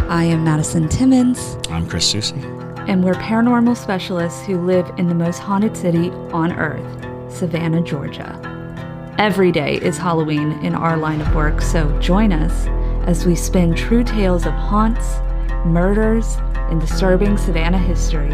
I am Madison Timmons. I'm Chris Soucy. And we're paranormal specialists who live in the most haunted city on earth, Savannah, Georgia. Every day is Halloween in our line of work, so join us as we spin true tales of haunts, murders, and disturbing Savannah history.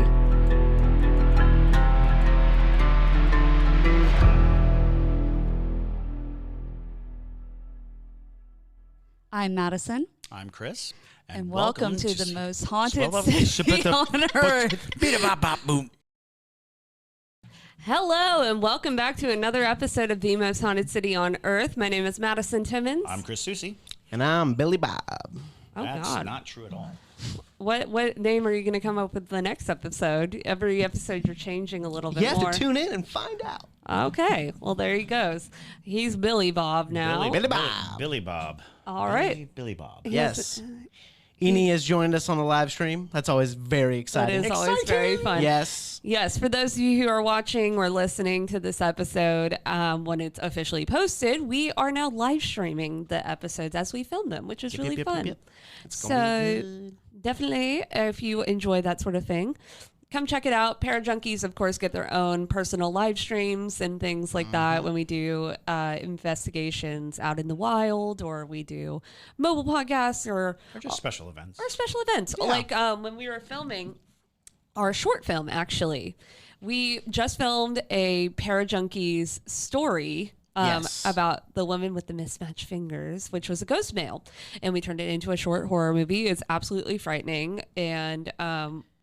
I'm Madison. I'm Chris. And welcome to the most haunted city on earth. Hello, and welcome back to another episode of The Most Haunted City on Earth. My name is Madison Timmons. I'm Chris Soucy. And I'm Billy Bob. Oh, That's God. not true at all. What name are you going to come up with the next episode? Every episode you're changing a little bit more. You have to tune in and find out. Okay, well, there he goes. He's Billy Bob now. Billy Bob. Billy Bob. All right. Billy Bob. Yes. Eni has joined us on the live stream. That's always very That exciting. is always very fun. Yes. Yes, for those of you who are watching or listening to this episode, when it's officially posted, we are now live streaming the episodes as we film them, which is really fun. Yep. So definitely, if you enjoy that sort of thing, come check it out. Parajunkies, of course, get their own personal live streams and things like that when we do investigations out in the wild, or we do mobile podcasts, or just special events. Or special events. Yeah. Like when we were filming our short film, actually. We just filmed a Parajunkies story Yes. about the woman with the mismatched fingers, which was a Ghostmail. And we turned it into a short horror movie. It's absolutely frightening. And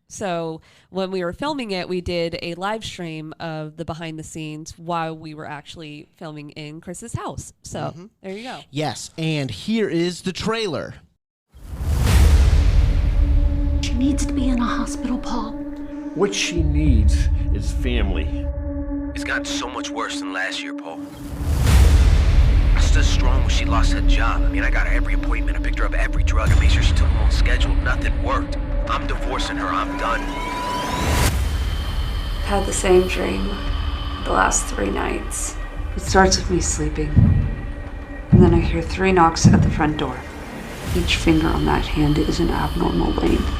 so when we were filming it, we did a live stream of the behind the scenes while we were actually filming in Chris's house. So there you go. Yes. And here is the trailer. She needs to be in a hospital, Paul. What she needs is family. It's gotten so much worse than last year, Paul. I stood strong when she lost her job. I mean, I got her every appointment. I picked her up every drug. I made sure she took them on schedule. Nothing worked. I'm divorcing her. I'm done. I've had the same dream the last 3 nights. It starts with me sleeping, and then I hear 3 knocks at the front door. Each finger on that hand is an abnormal length.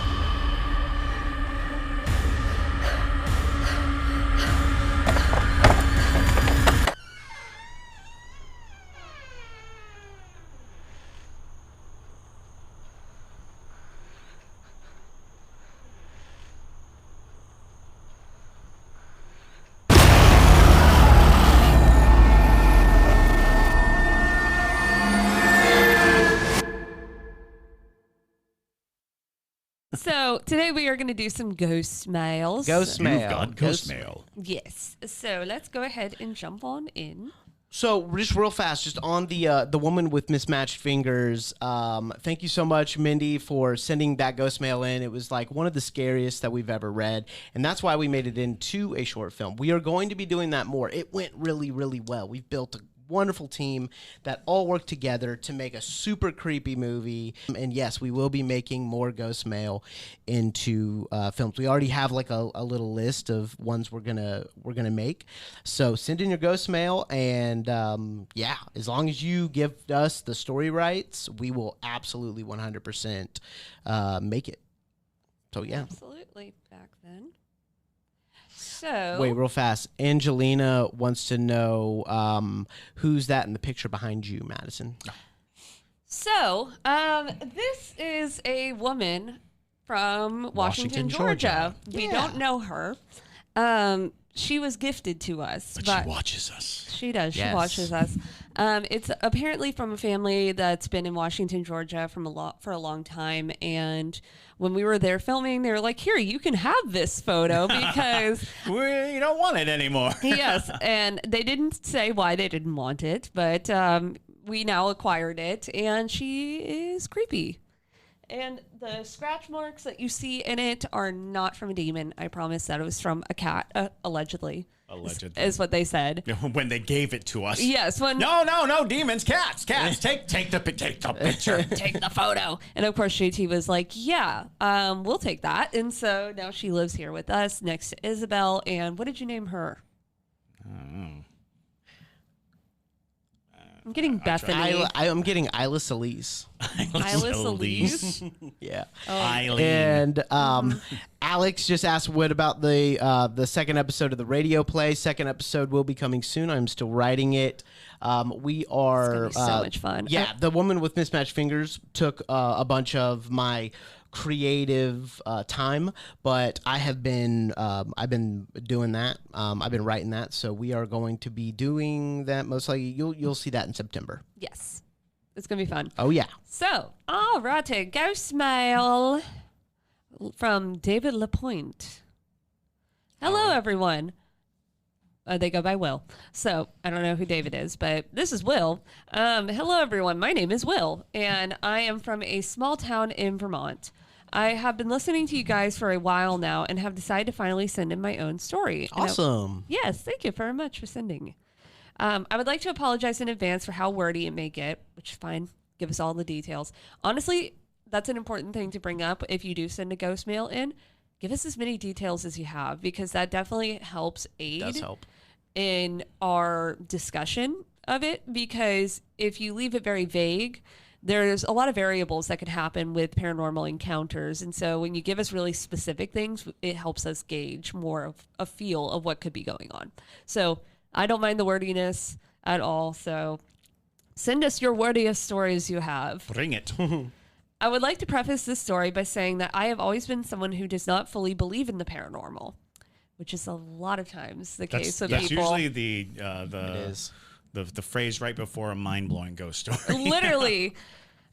So today we are going to do some ghost mails. Ghostmail. You've got Ghostmail. Yes. So let's go ahead and jump on in. So just real fast, just on the woman with mismatched fingers. Thank you so much, Mindy, for sending that Ghostmail in. It was like one of the scariest that we've ever read, and that's why we made it into a short film. We are going to be doing that more. It went really, really well. We've built a wonderful team that all worked together to make a super creepy movie. And yes, we will be making more Ghostmail into films. We already have like a little list of ones we're gonna make. So send in your Ghostmail, and yeah, as long as you give us the story rights, we will absolutely 100% make it. So yeah. Absolutely. Back then. So Wait, real fast. Angelina wants to know who's that in the picture behind you, Madison? So, this is a woman from Washington, Georgia. We don't know her. She was gifted to us. But she watches us. She does. Yes. She watches us. It's apparently from a family that's been in Washington, Georgia for a long time. And when we were there filming, they were like, here, you can have this photo because... You don't want it anymore. Yes. And they didn't say why they didn't want it, but we now acquired it. And she is creepy. And the scratch marks that you see in it are not from a demon. I promise that it was from a cat, allegedly. Allegedly. Is what they said. When they gave it to us. Yes. No, demons, cats. Take the picture. Take the photo. And of course, JT was like, yeah, we'll take that. And so now she lives here with us next to Isabel. And what did you name her? I'm getting Bethany. I'm getting Isla Solis. Isla Solis. Yeah. Eileen. And Alex just asked, what about the second episode of the radio play? Second episode will be coming soon. I'm still writing it. We are It's gonna be so much fun. Yeah, the woman with mismatched fingers took a bunch of my creative time, but I've been doing that. I've been writing that, so we are going to be doing that. Most likely, you'll see that in September. Yes. It's going to be fun. Oh yeah. So, all righty. Ghost mail from David Lapointe. Hello, everyone. They go by Will. So, I don't know who David is, but this is Will. Hello, everyone. My name is Will, and I am from a small town in Vermont. I have been listening to you guys for a while now and have decided to finally send in my own story. Awesome. Yes, thank you very much for sending. I would like to apologize in advance for how wordy it may get, which is fine. Give us all the details. Honestly, that's an important thing to bring up if you do send a ghost mail in. Give us as many details as you have, because that definitely helps Does help. in our discussion of it, because if you leave it very vague, there's a lot of variables that could happen with paranormal encounters. And so when you give us really specific things, it helps us gauge more of a feel of what could be going on. So I don't mind the wordiness at all. So send us your wordiest stories you have. Bring it. I would like to preface this story by saying that I have always been someone who does not fully believe in the paranormal, which is a lot of times the case with That's people. usually It is. the phrase right before a mind-blowing ghost story. Literally.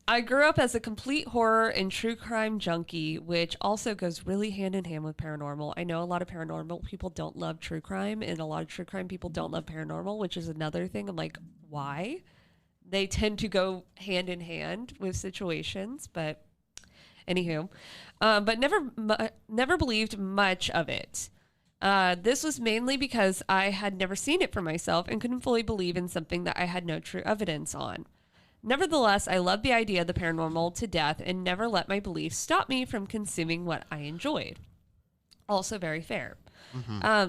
I grew up as a complete horror and true crime junkie, which also goes really hand in hand with paranormal. I know a lot of paranormal people don't love true crime, and a lot of true crime people don't love paranormal, which is another thing. I'm like, why? They tend to go hand in hand with situations, but anywho. But never believed much of it. This was mainly because I had never seen it for myself and couldn't fully believe in something that I had no true evidence on. Nevertheless, I loved the idea of the paranormal to death and never let my beliefs stop me from consuming what I enjoyed. Also very fair.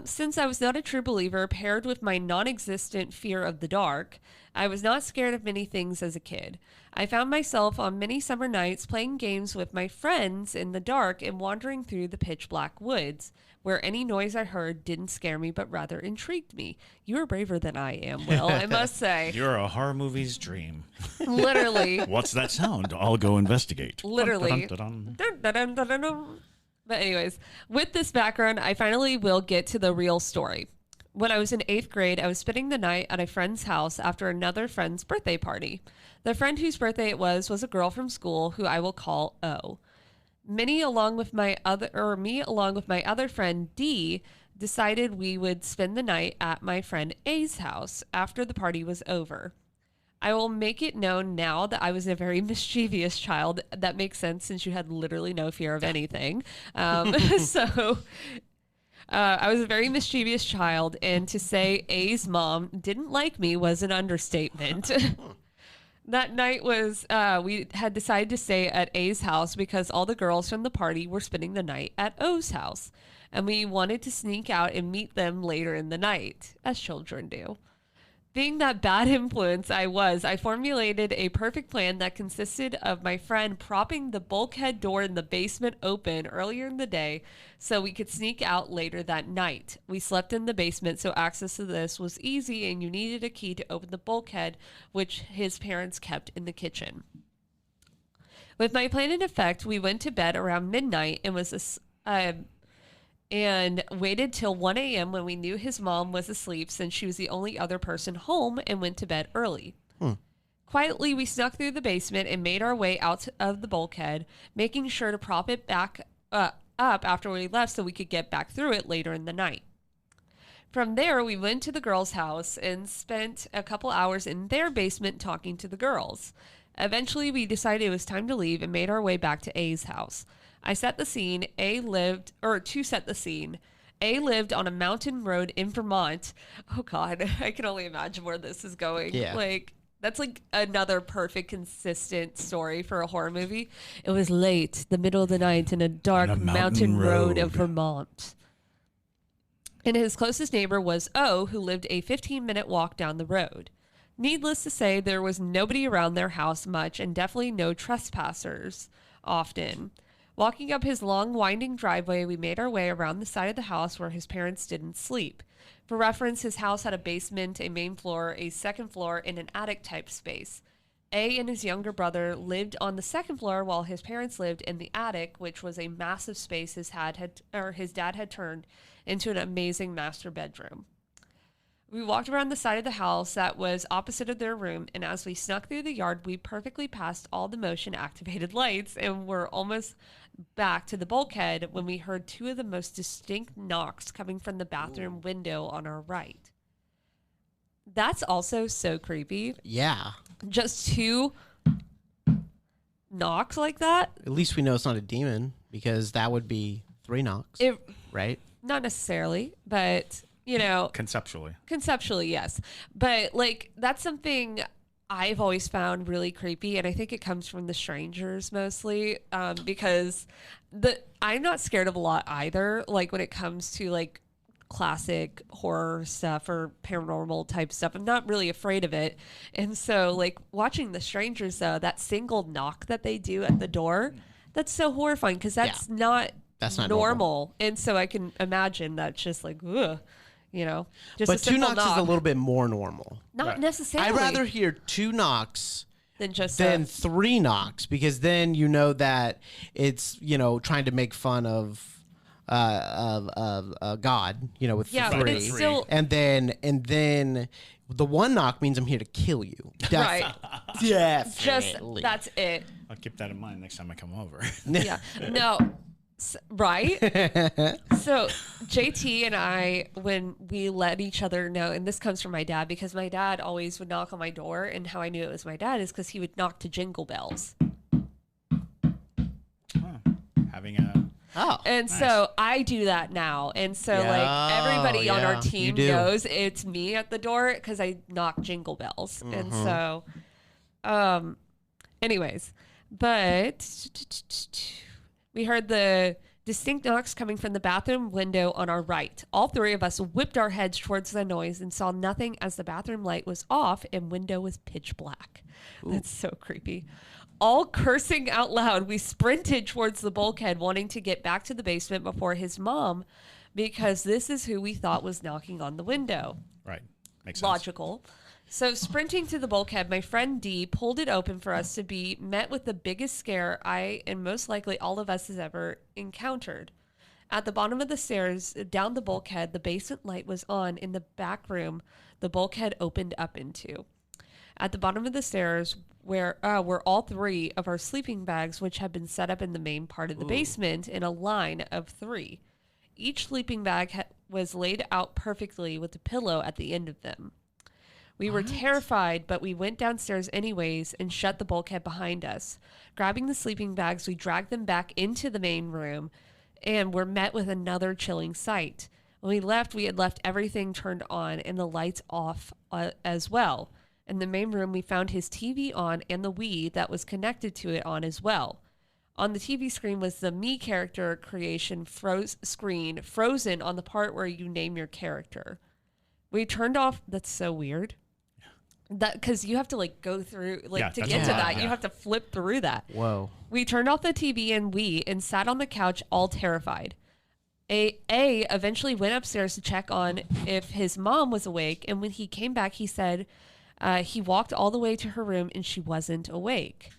Since I was not a true believer, paired with my non-existent fear of the dark, I was not scared of many things as a kid. I found myself on many summer nights playing games with my friends in the dark and wandering through the pitch black woods, where any noise I heard didn't scare me but rather intrigued me. You are braver than I am, Will, I must say. You're a horror movie's dream. Literally. What's that sound? I'll go investigate. Literally. Dun, dun, dun, dun. Dun, dun, dun, dun, dun. But anyways, with this background, I finally will get to the real story. When I was in 8th grade, I was spending the night at a friend's house after another friend's birthday party. The friend whose birthday it was a girl from school who I will call O. Me along with my other friend D decided we would spend the night at my friend A's house after the party was over. I will make it known now that I was a very mischievous child. That makes sense since you had literally no fear of anything. I was a very mischievous child, and to say A's mom didn't like me was an understatement. That night was, we had decided to stay at A's house because all the girls from the party were spending the night at O's house, and we wanted to sneak out and meet them later in the night, as children do. Being that bad influence I formulated a perfect plan that consisted of my friend propping the bulkhead door in the basement open earlier in the day so we could sneak out later that night. We slept in the basement, so access to this was easy, and you needed a key to open the bulkhead, which his parents kept in the kitchen. With my plan in effect, we went to bed around midnight and waited till 1 a.m. when we knew his mom was asleep, since she was the only other person home, and went to bed early. Quietly, we snuck through the basement and made our way out of the bulkhead, making sure to prop it back up after we left so we could get back through it later in the night. From there, we went to the girls' house and spent a couple hours in their basement talking to the girls. Eventually, we decided it was time to leave and made our way back to A's house. To set the scene, A lived on a mountain road in Vermont. Oh God, I can only imagine where this is going. Yeah. That's like another perfect, consistent story for a horror movie. It was late, the middle of the night, in a dark On a mountain mountain road of road. Vermont. And his closest neighbor was O, who lived a 15-minute walk down the road. Needless to say, there was nobody around their house much and definitely no trespassers often. Walking up his long, winding driveway, we made our way around the side of the house where his parents didn't sleep. For reference, his house had a basement, a main floor, a second floor, and an attic-type space. A and his younger brother lived on the second floor while his parents lived in the attic, which was a massive space his dad had turned into an amazing master bedroom. We walked around the side of the house that was opposite of their room, and as we snuck through the yard, we perfectly passed all the motion-activated lights and were almost back to the bulkhead when we heard two of the most distinct knocks coming from the bathroom window on our right. That's also so creepy. Yeah. Just two knocks like that. At least we know it's not a demon, because that would be 3 knocks, right? Not necessarily, but... You know, Conceptually, yes. But like, that's something I've always found really creepy. And I think it comes from The Strangers mostly, because I'm not scared of a lot either. Like when it comes to like classic horror stuff or paranormal type stuff, I'm not really afraid of it. And so like watching The Strangers though, that single knock that they do at the door, that's so horrifying because that's not normal. And so I can imagine that's just like, ugh. You know, just but a simple 2 knocks is a little bit more normal. Not necessarily. I'd rather hear 2 knocks than 3 knocks, because then you know that it's, you know, trying to make fun of God, you know, with 3. But it's still... and then the 1 knock means I'm here to kill you. Right. Definitely. That's it. I'll keep that in mind next time I come over. Yeah. No. Right. So JT and I, when we let each other know, and this comes from my dad, because my dad always would knock on my door, and how I knew it was my dad is because he would knock to Jingle Bells. Having a... And nice. so I do that now. And so like everybody on our team knows it's me at the door because I knock Jingle Bells. And so, anyways, but we heard the distinct knocks coming from the bathroom window on our right. All 3 of us whipped our heads towards the noise and saw nothing as the bathroom light was off and window was pitch black. Ooh. That's so creepy. All cursing out loud, we sprinted towards the bulkhead, wanting to get back to the basement before his mom, because this is who we thought was knocking on the window. Right. Makes sense. Logical. So sprinting to the bulkhead, my friend Dee pulled it open for us to be met with the biggest scare I and most likely all of us has ever encountered. At the bottom of the stairs, down the bulkhead, the basement light was on in the back room the bulkhead opened up into. At the bottom of the stairs were all 3 of our sleeping bags, which had been set up in the main part of the basement in a line of 3. Each sleeping bag was laid out perfectly with a pillow at the end of them. We were terrified, but we went downstairs anyways and shut the bulkhead behind us. Grabbing the sleeping bags, we dragged them back into the main room and were met with another chilling sight. When we left, we had left everything turned on and the lights off as well. In the main room, we found his TV on and the Wii that was connected to it on as well. On the TV screen was the Me character creation frozen on the part where you name your character. We turned off... That's so weird. That because you have to like go through to get to that. You have to flip through that. Whoa. We turned off the TV and Wii and sat on the couch all terrified. A eventually went upstairs to check on if his mom was awake, and when he came back, he said he walked all the way to her room and she wasn't awake.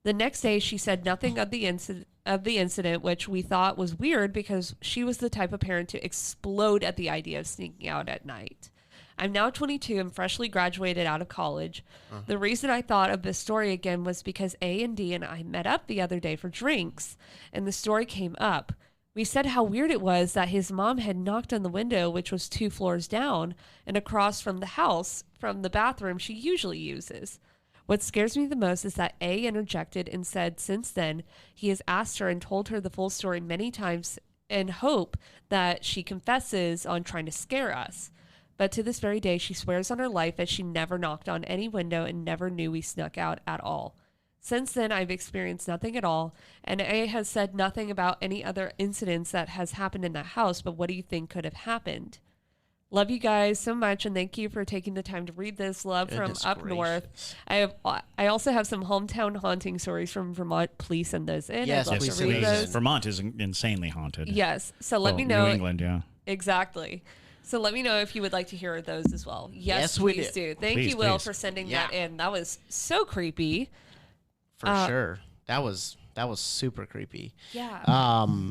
The next day, she said nothing of the incident, which we thought was weird because she was the type of parent to explode at the idea of sneaking out at night. I'm now 22 and freshly graduated out of college. The reason I thought of this story again was because A and D and I met up the other day for drinks, and the story came up. We said how weird it was that his mom had knocked on the window, which was 2 floors down and across from the house, from the bathroom she usually uses. What scares me the most is that A interjected and said since then he has asked her and told her the full story many times and hope that she confesses on trying to scare us. But to this very day, she swears on her life that she never knocked on any window and never knew we snuck out at all. Since then, I've experienced nothing at all, and A has said nothing about any other incidents that has happened in that house, but what do you think could have happened? Love you guys so much, and thank you for taking the time to read this. Love Goodness from up north. gracious. I also have some hometown haunting stories from Vermont. Please send those in. Yes, I'd love please to read send those those. in. Vermont is insanely haunted. Yes. So let Well, me know. New England, yeah. Exactly. So let me know if you would like to hear those as well. Yes, we please do. do. Thank Please, you, Will, please. for sending Yeah. that in. That was so creepy. For sure. That was super creepy. Yeah.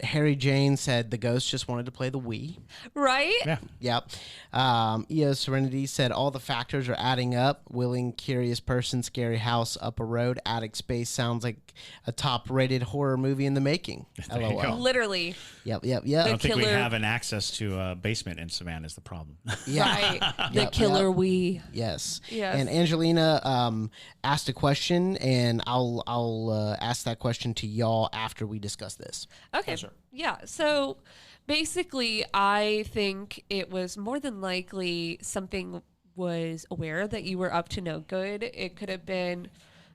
Harry Jane said the ghost just wanted to play the Wii. Right? Yeah. Yep. EO Serenity said all the factors are adding up. Willing, curious person, scary house, up a road, attic space sounds like a top-rated horror movie in the making. There you LOL. go. Literally. Yep. Yep. I Yep. don't think we killer- have an access to a basement in Savannah is the problem. Yeah. Right. The Yep, killer yep. we. Yes. Yes. And Angelina asked a question, and I'll ask that question to y'all after we discuss this. Okay. Yeah. So basically, I think it was more than likely something was aware that you were up to no good. It could have been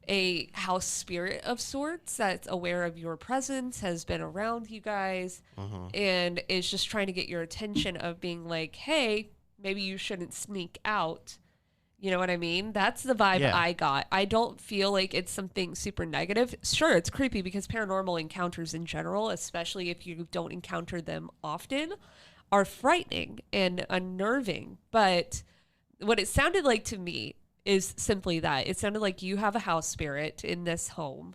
a house spirit of sorts that's aware of your presence, has been around you guys, and is just trying to get your attention of being like, hey, maybe you shouldn't sneak out. You know what I mean? That's the vibe Yeah. I got. I don't feel like it's something super negative. Sure, it's creepy because paranormal encounters in general, especially if you don't encounter them often, are frightening and unnerving. But what it sounded like to me is simply that. It sounded like you have a house spirit in this home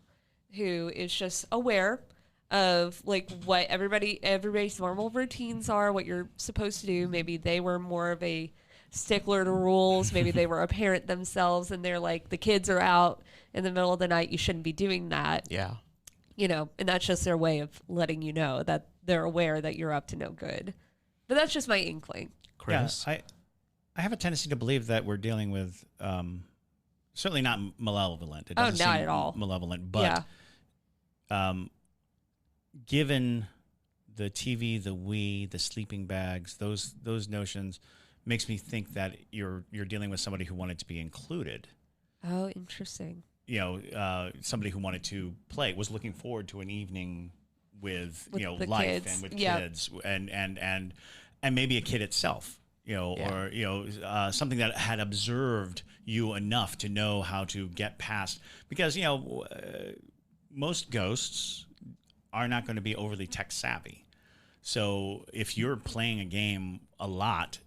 who is just aware of like what everybody's normal routines are, what you're supposed to do. Maybe they were more of a stickler to rules. Maybe they were a parent themselves and they're like, the kids are out in the middle of the night. You shouldn't be doing that. Yeah. You know, and that's just their way of letting you know that they're aware that you're up to no good. But that's just my inkling. Chris. Yeah, I have a tendency to believe that we're dealing with certainly not malevolent. It doesn't not seem at all. malevolent, but given the TV, the Wii, the sleeping bags, those notions makes me think that you're dealing with somebody who wanted to be included. Oh, interesting. You know, somebody who wanted to play, was looking forward to an evening with you know, the life kids. and with Yep. kids and maybe a kid itself. You know, Yeah. or you know, something that had observed you enough to know how to get past. Because you know, most ghosts are not going to be overly tech savvy. So if you're playing a game a lot,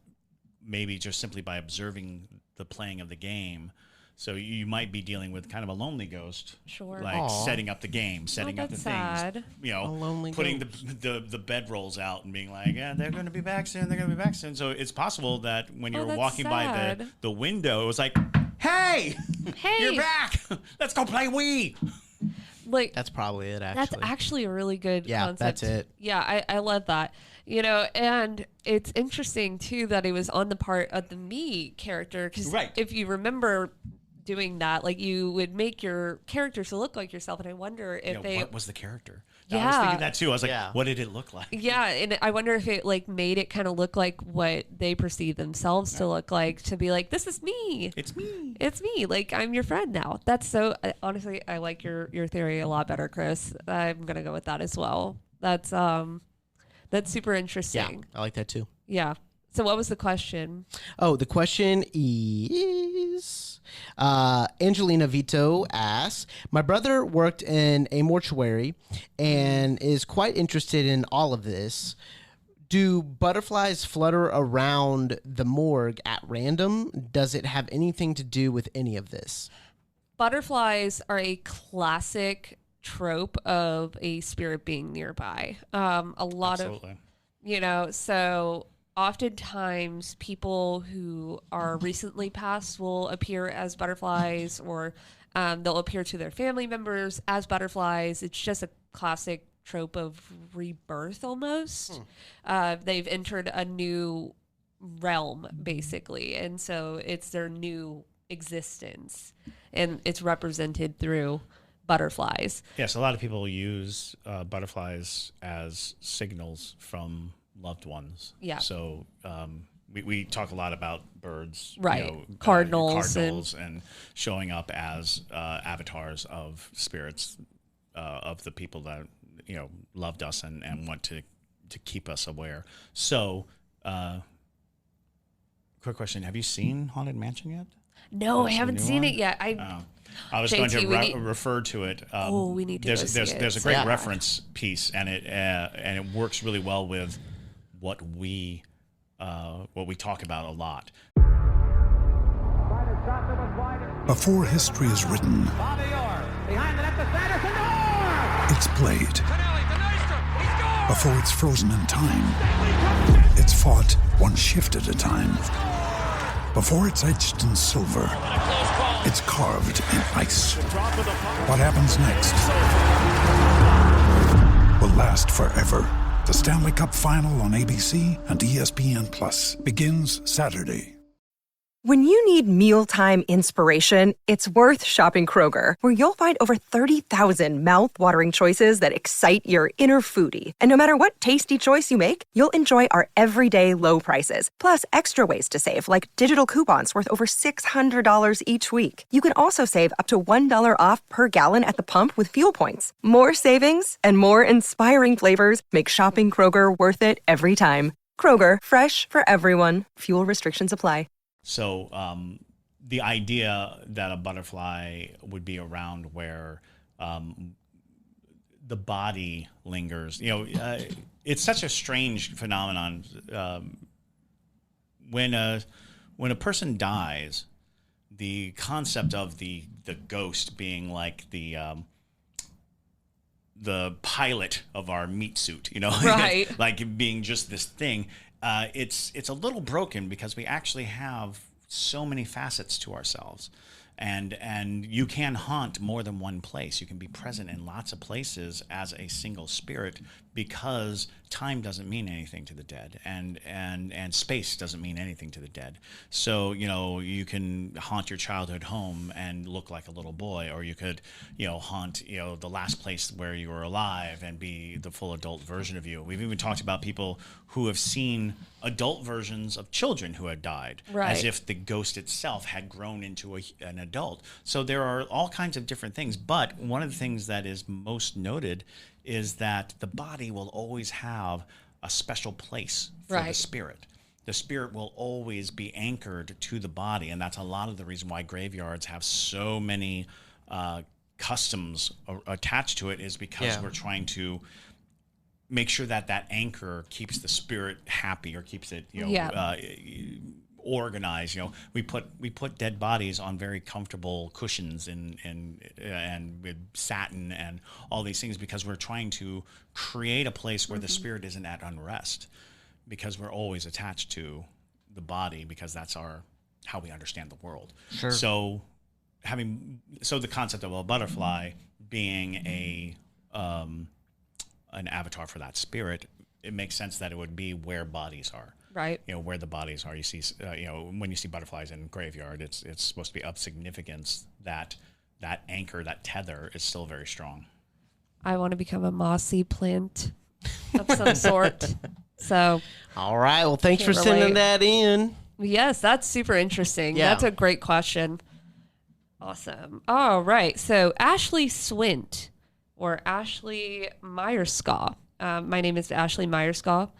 maybe just simply by observing the playing of the game, so you might be dealing with kind of a lonely ghost, Sure. like Aw. setting up the game, setting up the that's things, sad. you A know, lonely putting ghost. the bed rolls out and being like, yeah, they're going to be back soon. They're going to be back soon. So it's possible that when you're that's walking by sad. the window, it was like, hey, Hey, you're back. Let's go play Wii. like That's probably it, that's actually. actually a really good Yeah, concept. that's it. Yeah, I love that. You know, and it's interesting too that it was on the part of the me character because Right. if you remember doing that, like you would make your characters to look like yourself, and I wonder if You know, they what was the character? I was Yeah. thinking that too. I was like, Yeah. what did it look like? Yeah, and I wonder if it like made it kind of look like what they perceive themselves to look like, to be like, this is me. It's me. It's me. Like I'm your friend now. That's so honestly, I like your theory a lot better, Chris. I'm gonna go with that as well. That's super Yeah, interesting. I like that too. Yeah. So what was the question? Oh, the question is Angelina Vito asks, my brother worked in a mortuary and is quite interested in all of this. Do butterflies flutter around the morgue at random? Does it have anything to do with any of this? Butterflies are a classic trope of a spirit being nearby. A lot Absolutely. of, you know, so oftentimes people who are recently passed will appear as butterflies, or they'll appear to their family members as butterflies. It's just a classic trope of rebirth almost. They've entered a new realm basically, and so it's their new existence, and it's represented through butterflies. Yes, a lot of people use butterflies as signals from loved ones. Yeah. So we talk a lot about birds, Right. You know, Cardinals and showing up as avatars of spirits of the people that you know loved us and want to keep us aware. So quick question: have you seen Haunted Mansion yet? No, I That's the haven't new seen one? it yet. I was JT, going we to refer to it. we need to go see it. There's a great Yeah. reference piece, and it works really well with what we talk about a lot. Before history is written, it's played. Before it's frozen in time, it's fought one shift at a time. Before it's etched in silver, it's carved in ice. What happens next will last forever. The Stanley Cup Final on ABC and ESPN Plus begins Saturday. When you need mealtime inspiration, it's worth shopping Kroger, where you'll find over 30,000 mouth-watering choices that excite your inner foodie. And no matter what tasty choice you make, you'll enjoy our everyday low prices, plus extra ways to save, like digital coupons worth over $600 each week. You can also save up to $1 off per gallon at the pump with fuel points. More savings and more inspiring flavors make shopping Kroger worth it every time. Kroger, fresh for everyone. Fuel restrictions apply. So the idea that a butterfly would be around where the body lingers, it's such a strange phenomenon. When a person dies, the concept of the ghost being like the pilot of our meat suit, Right. like being just this thing. It's a little broken because we actually have so many facets to ourselves, and you can haunt more than one place. You can be present in lots of places as a single spirit, because time doesn't mean anything to the dead, and space doesn't mean anything to the dead. So you can haunt your childhood home and look like a little boy, or you could haunt the last place where you were alive and be the full adult version of you. We've even talked about people who have seen adult versions of children who had died, Right. as if the ghost itself had grown into an adult. So there are all kinds of different things, but one of the things that is most noted is that the body will always have a special place for the Right. spirit. The spirit will always be anchored to the body, and that's a lot of the reason why graveyards have so many customs attached to it, is because we're trying to make sure that anchor keeps the spirit happy, or keeps it organized. We put dead bodies on very comfortable cushions and with satin and all these things, because we're trying to create a place where the spirit isn't at unrest, because we're always attached to the body, because that's how we understand the world. Sure. So the concept of a butterfly being an avatar for that spirit, it makes sense that it would be where bodies are. Right. Where the bodies are. You see, when you see butterflies in a graveyard, it's supposed to be of significance that anchor, that tether, is still very strong. I want to become a mossy plant of some sort. So, all right. Well, thanks for Can't sending relate. that in. yes, that's super interesting. Yeah. That's a great question. Awesome. All right. So, Ashley Swint, or Ashley Meyerskaw. My name is Ashley Meyerskaw.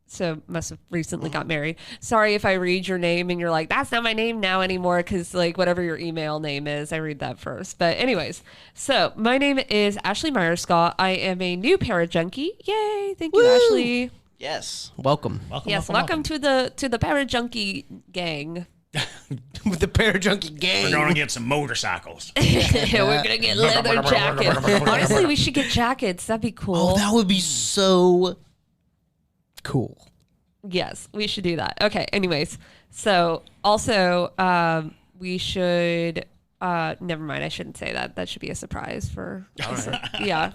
So must have recently got married. Sorry if I read your name and you're like, that's not my name now anymore, because like whatever your email name is, I read that first. But anyways, so my name is Ashley Meyerskaw. I am a new parajunkie. Yay! Thank you, Ashley. Yes. Welcome. Welcome to the parajunkie gang. With the parajunkie gang. We're going to get some motorcycles. We're gonna get leather jackets. Honestly, we should get jackets. That'd be cool. Oh, that would be so cool. Yes, we should do that. Okay, anyways. So also we should never mind, I shouldn't say that. That should be a surprise for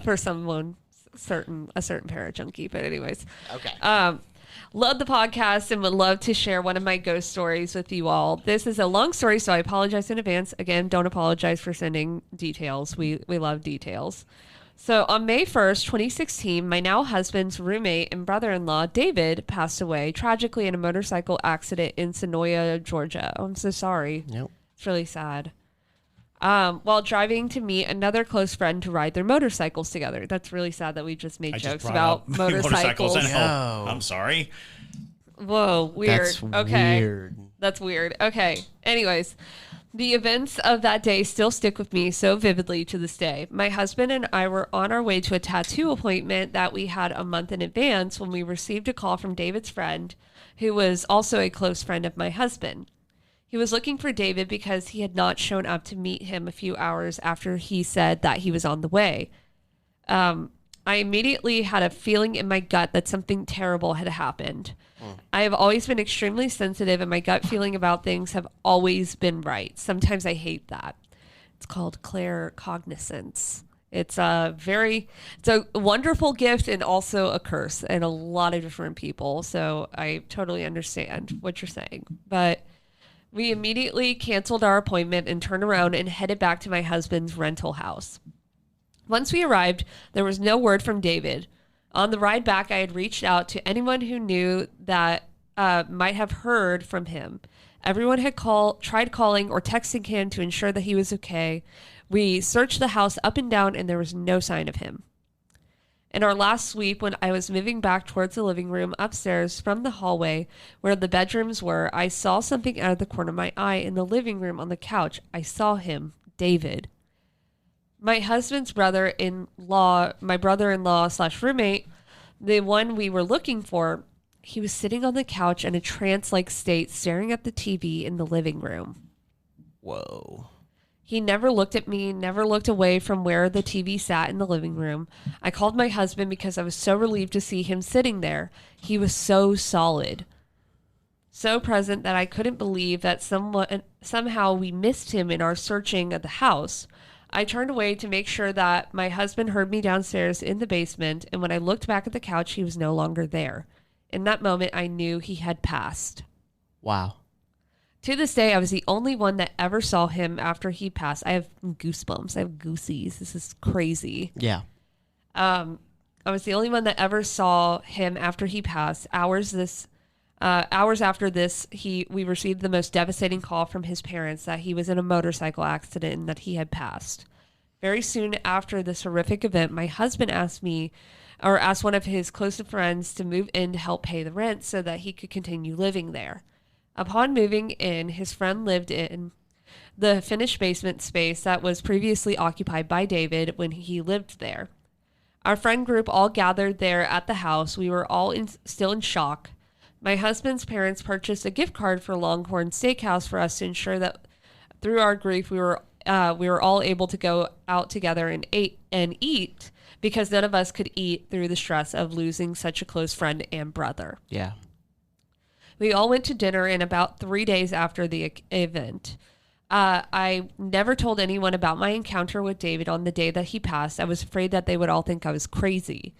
for someone a certain parajunkie. But anyways. Okay. Love the podcast and would love to share one of my ghost stories with you all. This is a long story, so I apologize in advance. Again, don't apologize for sending details. We love details. So on May 1st, 2016, my now husband's roommate and brother-in-law, David, passed away tragically in a motorcycle accident in Sonoya, Georgia. Oh, I'm so sorry. Yep. It's really sad. While driving to meet another close friend to ride their motorcycles together. That's really sad that we just made jokes about motorcycles. And No. I'm sorry. Whoa, weird. That's okay. weird. That's weird. Okay. Anyways, the events of that day still stick with me so vividly to this day. My husband and I were on our way to a tattoo appointment that we had a month in advance when we received a call from David's friend, who was also a close friend of my husband. He was looking for David because he had not shown up to meet him a few hours after he said that he was on the way. I immediately had a feeling in my gut that something terrible had happened. I have always been extremely sensitive, and my gut feeling about things have always been right. Sometimes I hate that. It's called claircognizance. It's a wonderful gift and also a curse in a lot of different people. So I totally understand what you're saying. But we immediately canceled our appointment and turned around and headed back to my husband's rental house. Once we arrived, there was no word from David. On the ride back, I had reached out to anyone who knew that might have heard from him. Everyone had tried calling or texting him to ensure that he was okay. We searched the house up and down, and there was no sign of him. In our last sweep, when I was moving back towards the living room upstairs from the hallway where the bedrooms were, I saw something out of the corner of my eye in the living room on the couch. I saw him, David. My husband's my brother-in-law / roommate, the one we were looking for, he was sitting on the couch in a trance-like state, staring at the TV in the living room. Whoa. He never looked at me, never looked away from where the TV sat in the living room. I called my husband because I was so relieved to see him sitting there. He was so solid, so present that I couldn't believe that somehow we missed him in our searching of the house. I turned away to make sure that my husband heard me downstairs in the basement, and when I looked back at the couch, he was no longer there. In that moment, I knew he had passed. Wow. To this day, I was the only one that ever saw him after he passed. I have goosebumps. I have goosies. This is crazy. Yeah. I was the only one that ever saw him after he passed. Hours after this, we received the most devastating call from his parents that he was in a motorcycle accident and that he had passed. Very soon after this horrific event, my husband asked one of his closest friends to move in to help pay the rent so that he could continue living there. Upon moving in, his friend lived in the finished basement space that was previously occupied by David when he lived there. Our friend group all gathered there at the house. We were all still in shock. My husband's parents purchased a gift card for Longhorn Steakhouse for us to ensure that through our grief we were all able to go out together and eat because none of us could eat through the stress of losing such a close friend and brother. Yeah. We all went to dinner in about 3 days after the event. I never told anyone about my encounter with David on the day that he passed. I was afraid that they would all think I was crazy.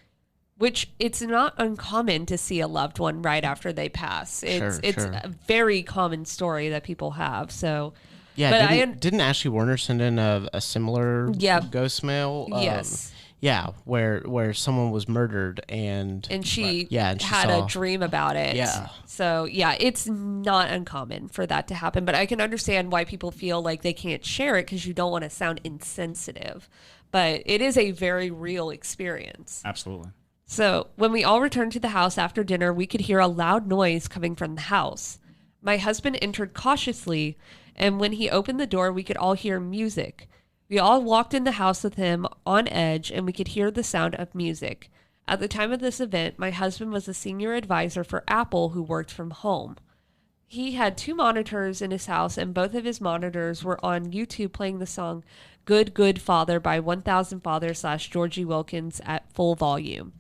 Which it's not uncommon to see a loved one right after they pass. It's a very common story that people have. So, yeah. But didn't Ashley Warner send in a similar ghost mail? Yes. Yeah, where someone was murdered and she had a dream about it. Yeah. So yeah, it's not uncommon for that to happen. But I can understand why people feel like they can't share it because you don't want to sound insensitive. But it is a very real experience. Absolutely. So when we all returned to the house after dinner, we could hear a loud noise coming from the house. My husband entered cautiously, and when he opened the door, we could all hear music. We all walked in the house with him on edge, and we could hear the sound of music. At the time of this event, my husband was a senior advisor for Apple who worked from home. He had 2 monitors in his house, and both of his monitors were on YouTube playing the song Good, Good Father by 1000 Father / Georgie Wilkins at full volume.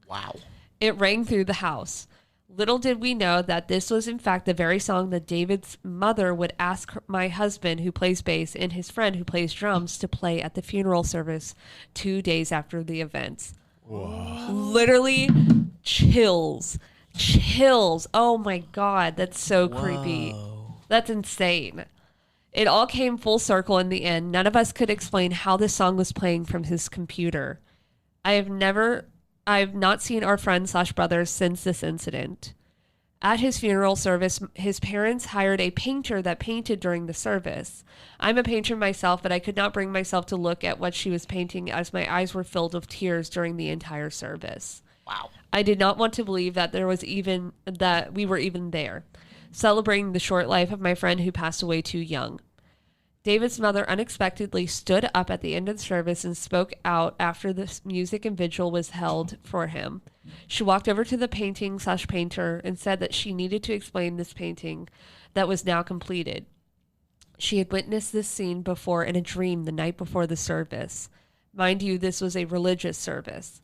Wow. It rang through the house. Little did we know that this was in fact the very song that David's mother would ask my husband, who plays bass, and his friend, who plays drums, to play at the funeral service 2 days after the events. Whoa. Literally chills. Oh my God, that's so creepy. That's insane. It all came full circle in the end. None of us could explain how this song was playing from his computer. I've not seen our friend / brother since this incident. At his funeral service, his parents hired a painter that painted during the service. I'm a painter myself, but I could not bring myself to look at what she was painting as my eyes were filled with tears during the entire service. Wow. I did not want to believe that we were even there, celebrating the short life of my friend who passed away too young. David's mother unexpectedly stood up at the end of the service and spoke out after the music and vigil was held for him. She walked over to the painter and said that she needed to explain this painting that was now completed. She had witnessed this scene before in a dream the night before the service. Mind you, this was a religious service.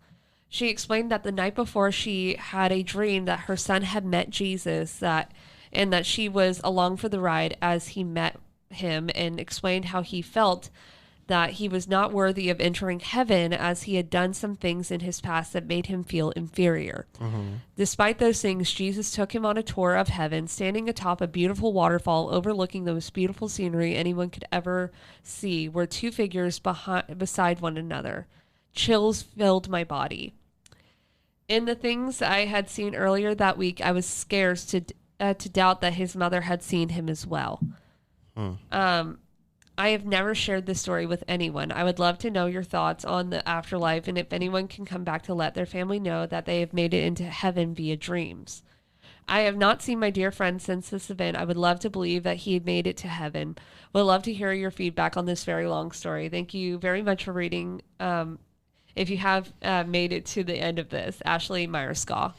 She explained that the night before she had a dream that her son had met Jesus, and that she was along for the ride as he met him, and explained how he felt that he was not worthy of entering heaven as he had done some things in his past that made him feel inferior. Despite those things, Jesus took him on a tour of heaven, standing atop a beautiful waterfall overlooking the most beautiful scenery anyone could ever see, were two figures beside one another. Chills filled my body. In the things I had seen earlier that week, I was scared to doubt that his mother had seen him as well. I have never shared this story with anyone. I would love to know your thoughts on the afterlife, and if anyone can come back to let their family know that they have made it into heaven via dreams. I have not seen my dear friend since this event. I would love to believe that he had made it to heaven. Would love to hear your feedback on this very long story. Thank you very much for reading. If you have made it to the end of this, Ashley Myerscaw.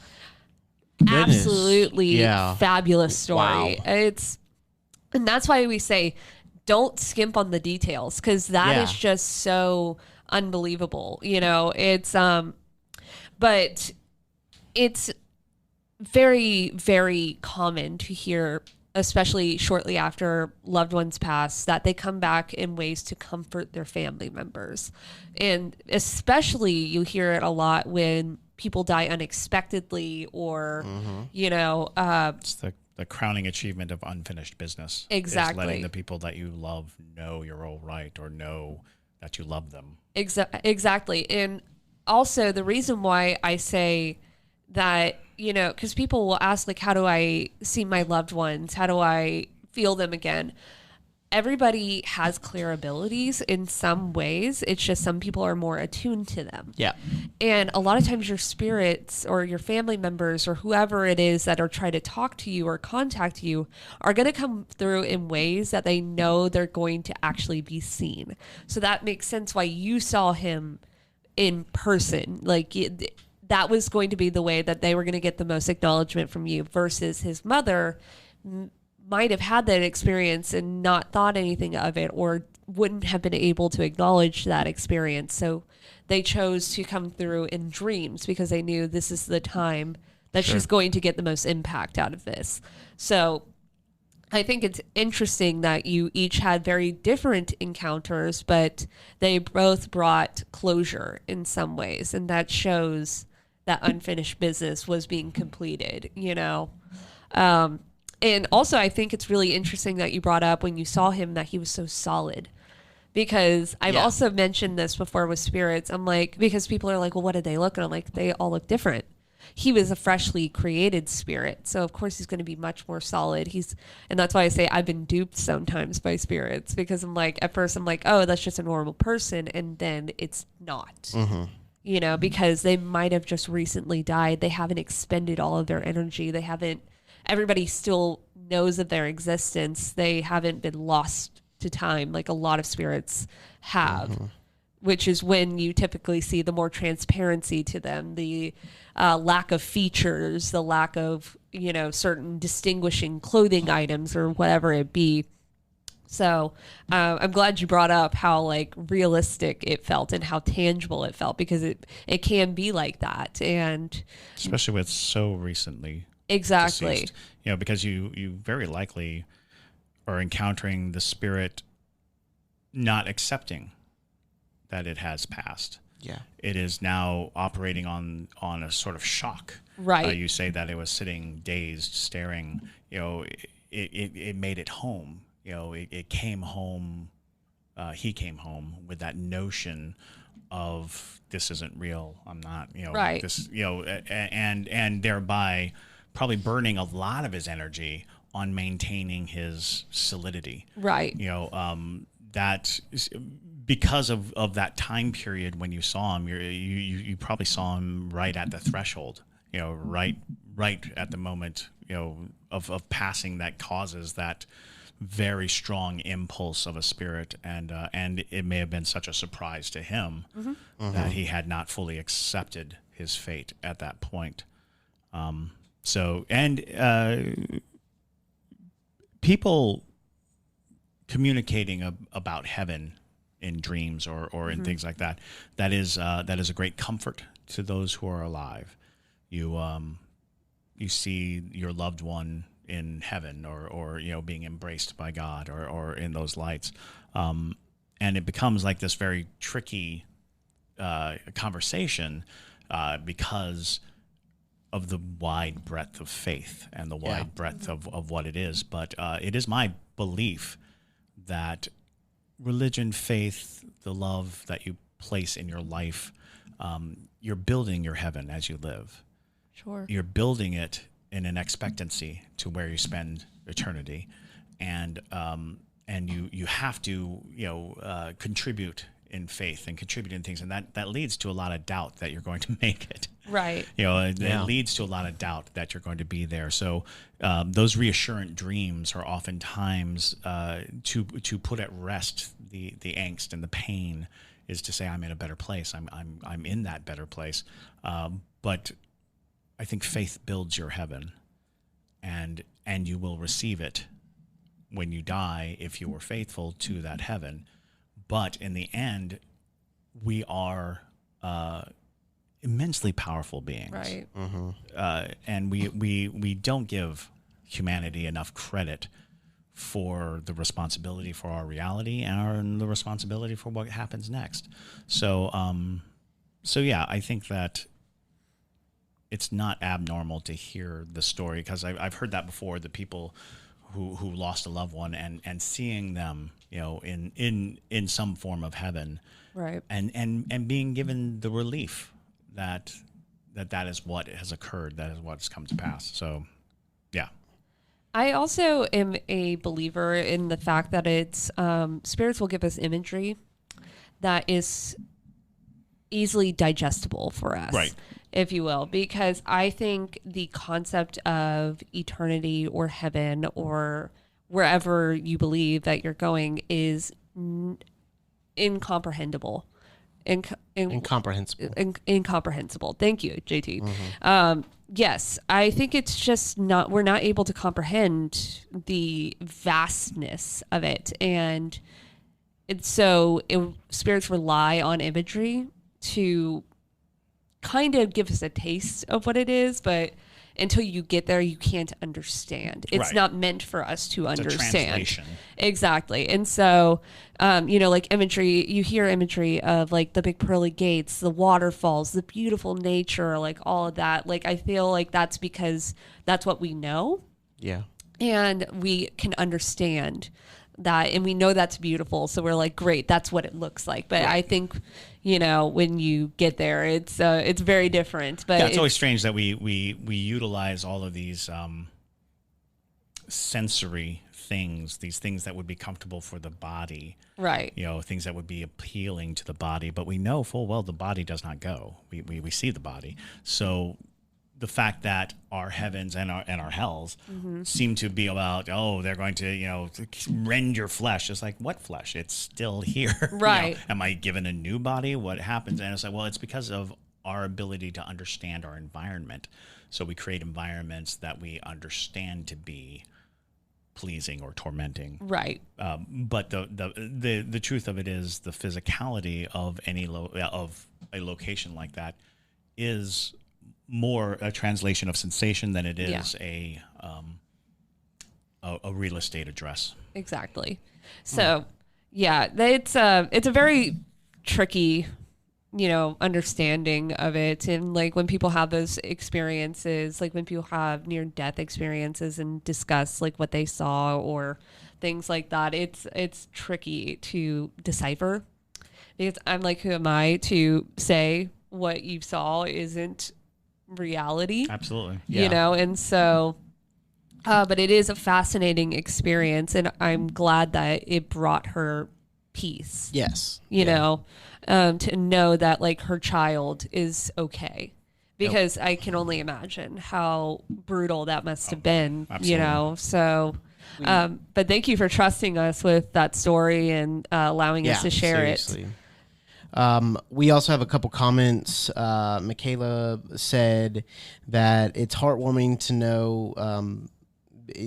Absolutely fabulous story. Wow. And that's why we say don't skimp on the details, because that is just so unbelievable. But it's very, very common to hear, especially shortly after loved ones pass, that they come back in ways to comfort their family members. And especially you hear it a lot when people die unexpectedly, or, It's the crowning achievement of unfinished business. Exactly. Is letting the people that you love know you're all right, or know that you love them. Exactly. And also the reason why I say that, because people will ask, like, how do I see my loved ones? How do I feel them again? Everybody has clear abilities in some ways. It's just some people are more attuned to them. Yeah. And a lot of times your spirits or your family members or whoever it is that are trying to talk to you or contact you are going to come through in ways that they know they're going to actually be seen. So that makes sense why you saw him in person. Like, that was going to be the way that they were going to get the most acknowledgement from you, versus his mother might have had that experience and not thought anything of it, or wouldn't have been able to acknowledge that experience. So they chose to come through in dreams because they knew this is the time that she's going to get the most impact out of this. So I think it's interesting that you each had very different encounters, but they both brought closure in some ways. And that shows that unfinished business was being completed, And also, I think it's really interesting that you brought up when you saw him that he was so solid, because I've also mentioned this before with spirits. I'm like, because people are like, well, what did they look? And I'm like, they all look different. He was a freshly created spirit, so of course he's going to be much more solid. And that's why I say I've been duped sometimes by spirits, because I'm like, at first I'm like, oh, that's just a normal person, and then it's not. Because they might have just recently died. They haven't expended all of their energy. Everybody still knows of their existence. They haven't been lost to time like a lot of spirits have, which is when you typically see the more transparency to them, the lack of features, the lack of, certain distinguishing clothing items or whatever it be. So I'm glad you brought up how realistic it felt and how tangible it felt, because it can be like that. And especially with so recently. Exactly. Deceased. Because you very likely are encountering the spirit not accepting that it has passed. Yeah. It is now operating on a sort of shock. Right. You say that it was sitting dazed, staring. It made it home. It came home. He came home with that notion of, this isn't real. I'm not. Right. This. And thereby probably burning a lot of his energy on maintaining his solidity. Right. That because of that time period when you saw him, you probably saw him right at the threshold, right at the moment, of passing that causes that very strong impulse of a spirit, and it may have been such a surprise to him that he had not fully accepted his fate at that point. People communicating about heaven in dreams or in things like that, that is a great comfort to those who are alive. You see your loved one in heaven or being embraced by God or in those lights, and it becomes like this very tricky conversation because of the wide breadth of faith and the wide breadth of what it is. But it is my belief that religion, faith, the love that you place in your life, you're building your heaven as you live. Sure. You're building it in an expectancy to where you spend eternity, and you have to contribute in faith and contribute in things, and that leads to a lot of doubt that you're going to make it. Right. It leads to a lot of doubt that you're going to be there. So those reassurant dreams are oftentimes to put at rest the angst and the pain, is to say, I'm in a better place. I'm in that better place. But I think faith builds your heaven, and you will receive it when you die if you were faithful to that heaven. But in the end, we are immensely powerful beings, right? And we don't give humanity enough credit for the responsibility for our reality and the responsibility for what happens next. So yeah, I think that it's not abnormal to hear the story, because I've heard that before, the people who lost a loved one and seeing them, in some form of heaven, right, and being given the relief that is what has occurred, that is what's come to pass. So, yeah. I also am a believer in the fact that it's spirits will give us imagery that is easily digestible for us, right, if you will, because I think the concept of eternity or heaven or wherever you believe that you're going is incomprehensible. Incomprehensible. Thank you, JT. Yes, I think it's just we're not able to comprehend the vastness of it. And spirits rely on imagery to kind of give us a taste of what it is, but until you get there, you can't understand. It's right. not meant for us to it's understand. A translation. Exactly. And so, like imagery, you hear imagery of like the big pearly gates, the waterfalls, the beautiful nature, like all of that. Like, I feel like that's because that's what we know. Yeah. And we can understand that, and we know that's beautiful. So we're like, great, that's what it looks like. But right. I think, when you get there, it's very different. But yeah, it's always strange that we utilize all of these sensory things, these things that would be comfortable for the body, right? Things that would be appealing to the body, but we know full well the body does not go. We see the body, so the fact that our heavens and our hells seem to be about, they're going to, rend your flesh. It's like, what flesh? It's still here. Right. Am I given a new body? What happens? And it's like, well, it's because of our ability to understand our environment. So we create environments that we understand to be pleasing or tormenting. Right. But the truth of it is, the physicality of of a location like that is more a translation of sensation than it is a real estate address. Exactly. So, yeah, it's a very tricky, understanding of it. And like when people have those experiences, like when people have near-death experiences and discuss like what they saw or things like that, it's tricky to decipher, because I'm like, who am I to say what you saw isn't reality? Absolutely. Yeah. And so but it is a fascinating experience, and I'm glad that it brought her peace. Yes. You know, to know that like her child is okay. Because I can only imagine how brutal that must have been, you know. So, but thank you for trusting us with that story and allowing us to share it. We also have a couple comments. Michaela said that it's heartwarming to know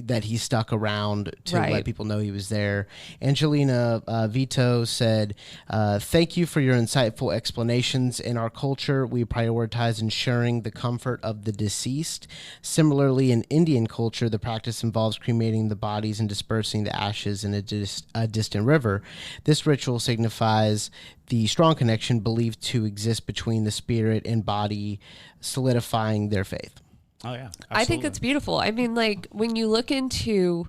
that he stuck around to let people know he was there. Angelina Vito said, thank you for your insightful explanations. In our culture, we prioritize ensuring the comfort of the deceased. Similarly, in Indian culture, the practice involves cremating the bodies and dispersing the ashes in a distant river. This ritual signifies the strong connection believed to exist between the spirit and body, solidifying their faith. Oh, yeah. Absolutely. I think it's beautiful. I mean, like, when you look into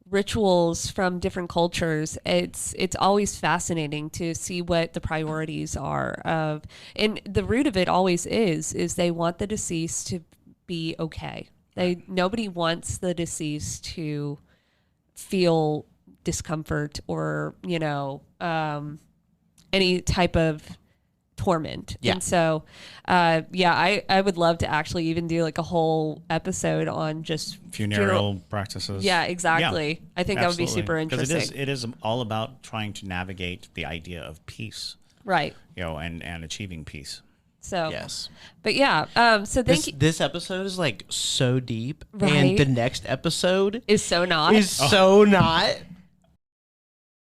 rituals from different cultures, it's always fascinating to see what the priorities are of, and the root of it always is they want the deceased to be okay. Nobody wants the deceased to feel discomfort or, you know, any type of torment. And so I would love to actually even do like a whole episode on just funeral practices. Yeah, exactly. I think that would be super interesting. Because it is all about trying to navigate the idea of peace. Right. You know, and achieving peace. So yes. But yeah, so thank you. This episode is like so deep, right? And the next episode is so not. Not.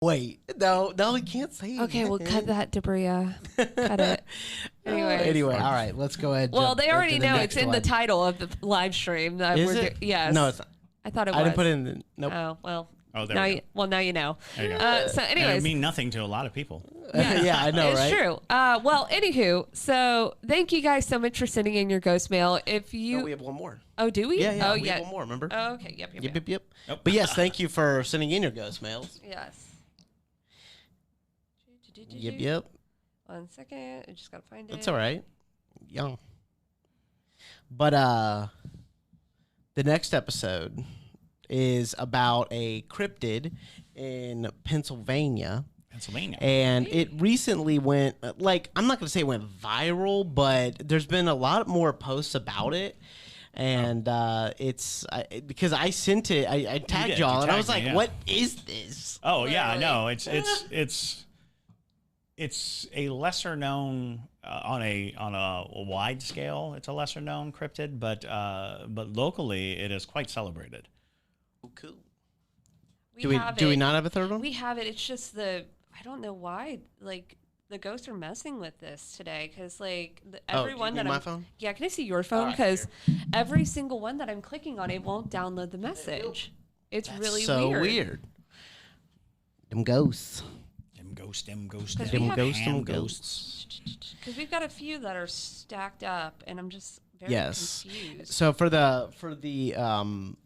Wait, no, we can't say it. Okay, we'll cut that, Debria. Cut it. Anyway, all right, let's go ahead. Well, they already know it's in the title of the live stream. That is it? Yes. No, it's not. I thought it was. I didn't put it in the. Nope. Oh, well. Oh, there now we go. now you know. There you go. So, anyways, it mean nothing to a lot of people. Yeah, I know, it's right? It's true. Well, anywho, so thank you guys so much for sending in your ghost mail. If you, no, we have one more. Oh, do we? Yeah, Oh, we have one more. Remember? Oh, okay. Yep. Yep. But yes, thank you for sending in your ghost mails. Yes. Yep. 1 second. I just gotta find it. That's all right. Young. But the next episode is about a cryptid in Pennsylvania. And it recently went, like, I'm not going to say it went viral, but there's been a lot more posts about it. And it's because I sent it, I tagged y'all, and I was like, what is this? Oh, yeah, I know. It's a lesser known on a wide scale. It's a lesser known cryptid, but locally it is quite celebrated. Oh, cool. Do we not have a third one? We have it. It's just I don't know why. Like the ghosts are messing with this today because like everyone that my phone? Yeah, can I see your phone? Because every single one that I'm clicking on, it won't download the message. It's really so weird. Them ghosts. Them ghosts. Because we've got a few that are stacked up, and I'm just very confused. So for the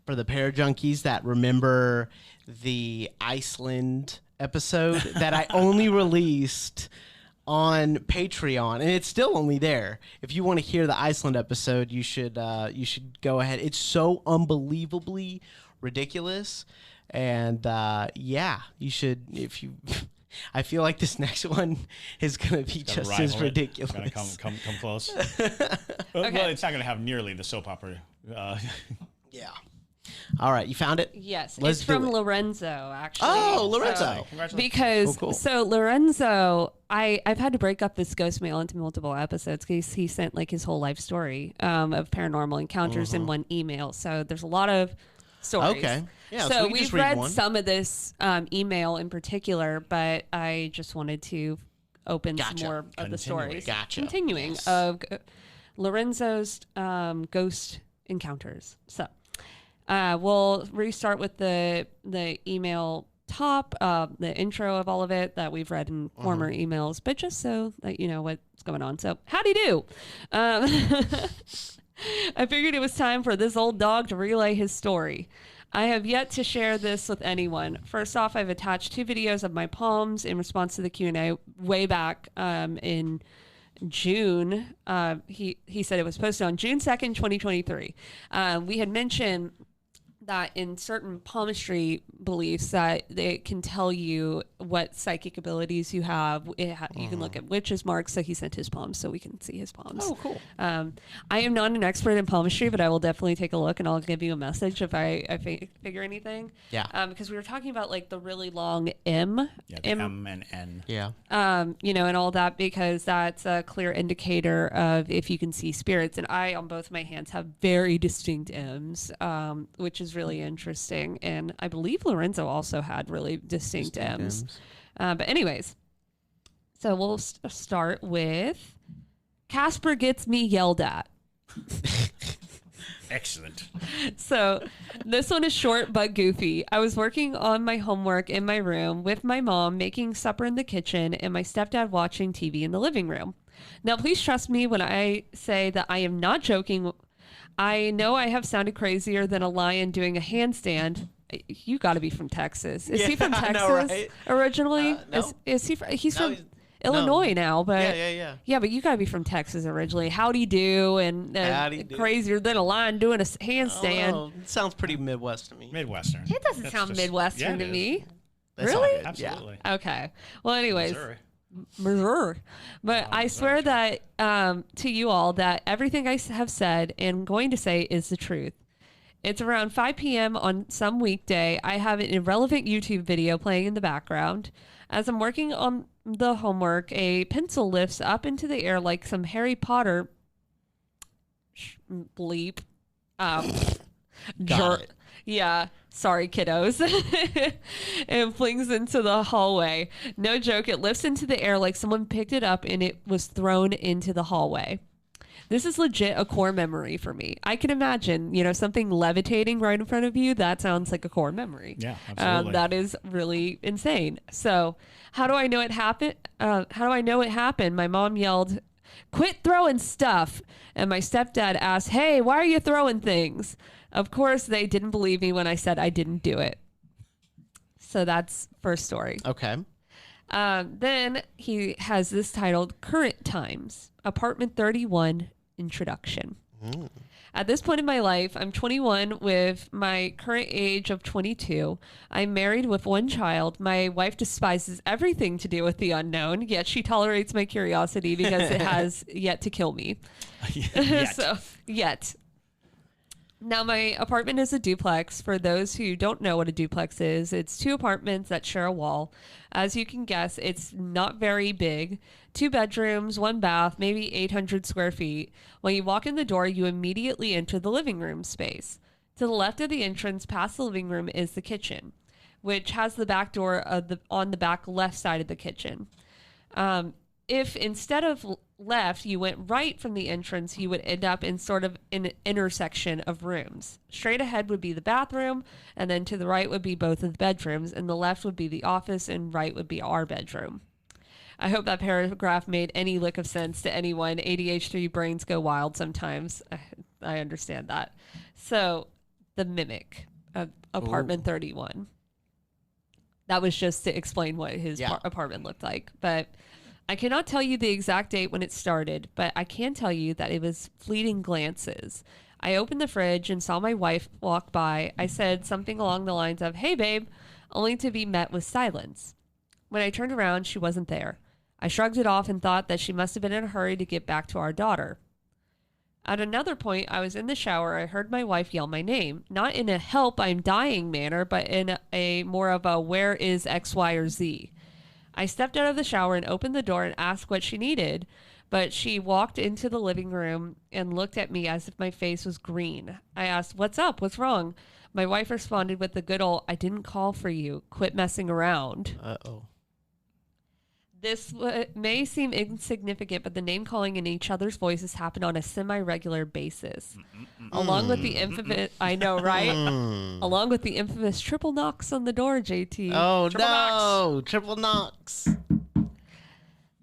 parajunkies that remember the Iceland episode that I only released on Patreon, and it's still only there. If you want to hear the Iceland episode, you should go ahead. It's so unbelievably ridiculous, and you should if you. I feel like this next one is going to be just as ridiculous. It's going to come close. Well, it's not going to have nearly the soap opera. Yeah. All right, you found it? Yes, Let's it's from Lorenzo, actually. Oh, Lorenzo! Because so Lorenzo, I've had to break up this ghost mail into multiple episodes because he sent like his whole life story of paranormal encounters in one email. So there's a lot of stories. Okay. Yeah, so we've read some of this email in particular, but I just wanted to open some more of the stories. Continuing of Lorenzo's ghost encounters. So we'll restart with the email top, the intro of all of it that we've read in former emails, but just so that you know what's going on. So howdy do. I figured it was time for this old dog to relay his story. I have yet to share this with anyone. First off, I've attached 2 videos of my palms in response to the Q&A way back in June. He said it was posted on June 2nd, 2023. We had mentioned that in certain palmistry beliefs that it can tell you what psychic abilities you have. You can look at witches' marks. So he sent his palms so we can see his palms. Oh, cool. I am not an expert in palmistry, but I will definitely take a look and I'll give you a message if I figure anything. Yeah. Because we were talking about like the really long M. Yeah, the M and N. Yeah. And all that, because that's a clear indicator of if you can see spirits. And I, on both my hands, have very distinct M's, which is really interesting. And I believe Lorenzo also had really distinct M's. But anyways, so we'll start with Casper gets me yelled at. Excellent. So this one is short but goofy. I was working on my homework in my room with my mom making supper in the kitchen and my stepdad watching TV in the living room. Now, please trust me when I say that I am not joking. I know I have sounded crazier than a lion doing a handstand. You got to be from Texas. Is he from Texas right? originally? No. Is he? He's from Illinois now, but yeah. But you got to be from Texas originally. Howdy do and Howdy do. Crazier than a lion doing a handstand. Oh, it sounds pretty Midwest to me. Midwestern. It doesn't That's sound just- Midwestern yeah, to it me. is. That's Really? all good. Absolutely. Okay. Well, anyways, Missouri. But I swear that to you all that everything I have said and going to say is the truth. It's around 5 p.m. on some weekday. I have an irrelevant YouTube video playing in the background. As I'm working on the homework, a pencil lifts up into the air like some Harry Potter bleep. Got it. Yeah, sorry, kiddos. And flings into the hallway. No joke, it lifts into the air like someone picked it up and it was thrown into the hallway. This is legit a core memory for me. I can imagine, something levitating right in front of you. That sounds like a core memory. Yeah, absolutely. That is really insane. So how do I know it happened? My mom yelled, "Quit throwing stuff." And my stepdad asked, "Hey, why are you throwing things?" Of course, they didn't believe me when I said I didn't do it. So that's first story. Okay. Then he has this titled Current Times, Apartment 31 Introduction. At this point in my life, I'm 21 with my current age of 22. I'm married with one child. My wife despises everything to do with the unknown, yet she tolerates my curiosity because it has yet to kill me. Yet. Now, my apartment is a duplex. For those who don't know what a duplex is, it's 2 apartments that share a wall. As you can guess, it's not very big. 2 bedrooms, 1 bath, maybe 800 square feet. When you walk in the door, you immediately enter the living room space. To the left of the entrance, past the living room, is the kitchen, which has the back door on the back left side of the kitchen. If instead of left, you went right from the entrance, you would end up in sort of an intersection of rooms. Straight ahead would be the bathroom, and then to the right would be both of the bedrooms, and the left would be the office, and right would be our bedroom. I hope that paragraph made any lick of sense to anyone. ADHD brains go wild sometimes. I understand that. So, the mimic of apartment 31. That was just to explain what his apartment looked like. But I cannot tell you the exact date when it started, but I can tell you that it was fleeting glances. I opened the fridge and saw my wife walk by. I said something along the lines of, "Hey, babe," only to be met with silence. When I turned around, she wasn't there. I shrugged it off and thought that she must have been in a hurry to get back to our daughter. At another point, I was in the shower. I heard my wife yell my name, not in a help, I'm dying manner, but in a more of a where is X, Y, or Z. I stepped out of the shower and opened the door and asked what she needed, but she walked into the living room and looked at me as if my face was green. I asked, "What's up? What's wrong?" My wife responded with the good old, "I didn't call for you. Quit messing around." Uh-oh. This may seem insignificant, but the name calling in each other's voices happened on a semi-regular basis. Along with the infamous, I know, right? Along with the infamous triple knocks on the door, JT. Oh, Triple knocks. Triple knocks.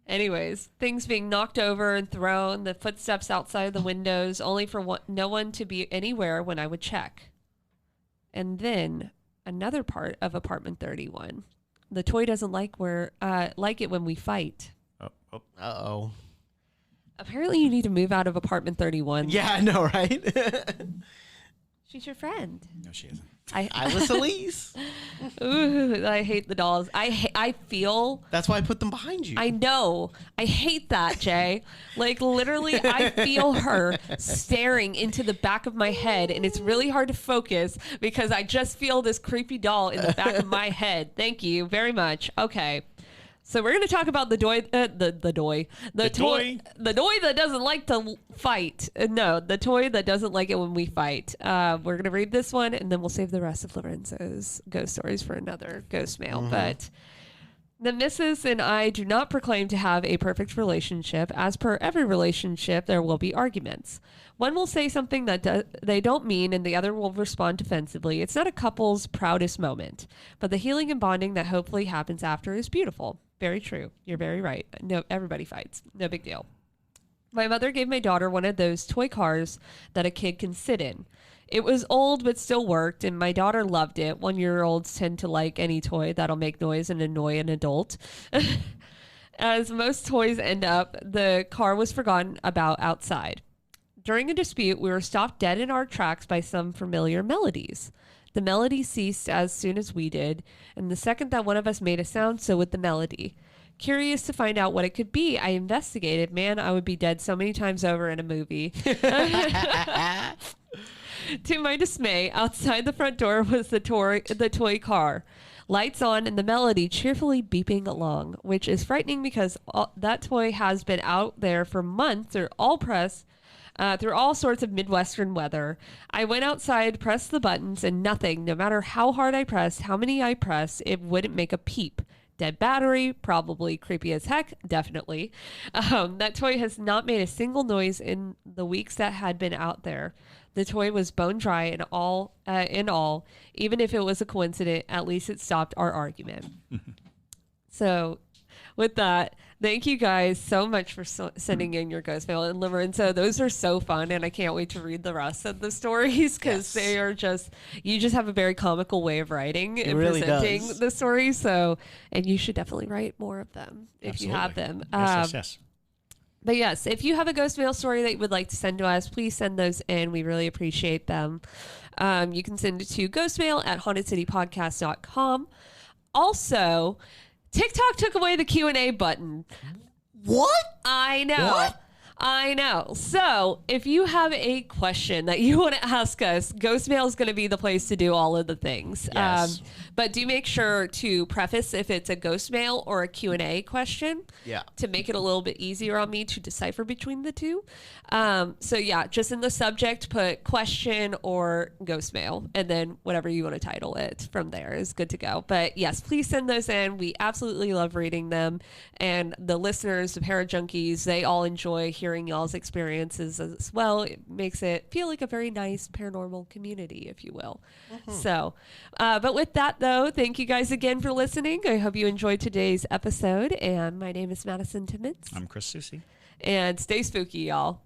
Anyways, things being knocked over and thrown, the footsteps outside of the windows, only for no one to be anywhere when I would check. And then another part of apartment 31. The toy doesn't like it when we fight. Uh-oh. Apparently you need to move out of apartment 31. Yeah, I know, right? She's your friend. No, she isn't. Eyeless Elise. Ooh, I hate the dolls. I feel. That's why I put them behind you. I know. I hate that, Jay. Like, literally, I feel her staring into the back of my head, and it's really hard to focus because I just feel this creepy doll in the back of my head. Thank you very much. Okay. So we're going to talk about the toy that doesn't like to fight. No, the toy that doesn't like it when we fight. We're going to read this one, and then we'll save the rest of Lorenzo's ghost stories for another ghost mail. But the missus and I do not proclaim to have a perfect relationship. As per every relationship, there will be arguments. One will say something that they don't mean, and the other will respond defensively. It's not a couple's proudest moment, but the healing and bonding that hopefully happens after is beautiful. Very true. You're very right. No, everybody fights. No big deal. My mother gave my daughter one of those toy cars that a kid can sit in. It was old, but still worked, and my daughter loved it. 1-year-olds tend to like any toy that'll make noise and annoy an adult. As most toys end up, the car was forgotten about outside. During a dispute, we were stopped dead in our tracks by some familiar melodies. The melody ceased as soon as we did, and the second that one of us made a sound, so would the melody. Curious to find out what it could be, I investigated. Man, I would be dead so many times over in a movie. To my dismay, outside the front door was the toy car. Lights on and the melody cheerfully beeping along, which is frightening because that toy has been out there for months through all sorts of Midwestern weather. I went outside, pressed the buttons, and nothing, no matter how hard I pressed, how many I pressed, it wouldn't make a peep. Dead battery, probably creepy as heck, definitely. That toy has not made a single noise in the weeks that had been out there. The toy was bone dry in all. Even if it was a coincidence, at least it stopped our argument. So, with that, thank you guys so much for sending in your ghost mail. And Lorenzo, those are so fun, and I can't wait to read the rest of the stories because they are you just have a very comical way of writing and really presenting does. the stories. So, and you should definitely write more of them if you have them. Yes. But yes, if you have a ghost mail story that you would like to send to us, please send those in. We really appreciate them. You can send it to ghostmail@hauntedcitypodcast.com. Also, TikTok took away the Q&A button. What? I know. What? I know. So if you have a question that you want to ask us, Ghostmail is going to be the place to do all of the things. Yes. But do make sure to preface if it's a Ghostmail or a Q&A question to make it a little bit easier on me to decipher between the two. So yeah, just in the subject, put question or Ghostmail, and then whatever you want to title it from there is good to go. But yes, please send those in. We absolutely love reading them. And the listeners, the Parajunkies, they all enjoy hearing y'all's experiences as well. It makes it feel like a very nice paranormal community, if you will. So, but with that though, thank you guys again for listening. I hope you enjoyed today's episode. And my name is Madison Timmons. I'm Chris Susi. And stay spooky, y'all.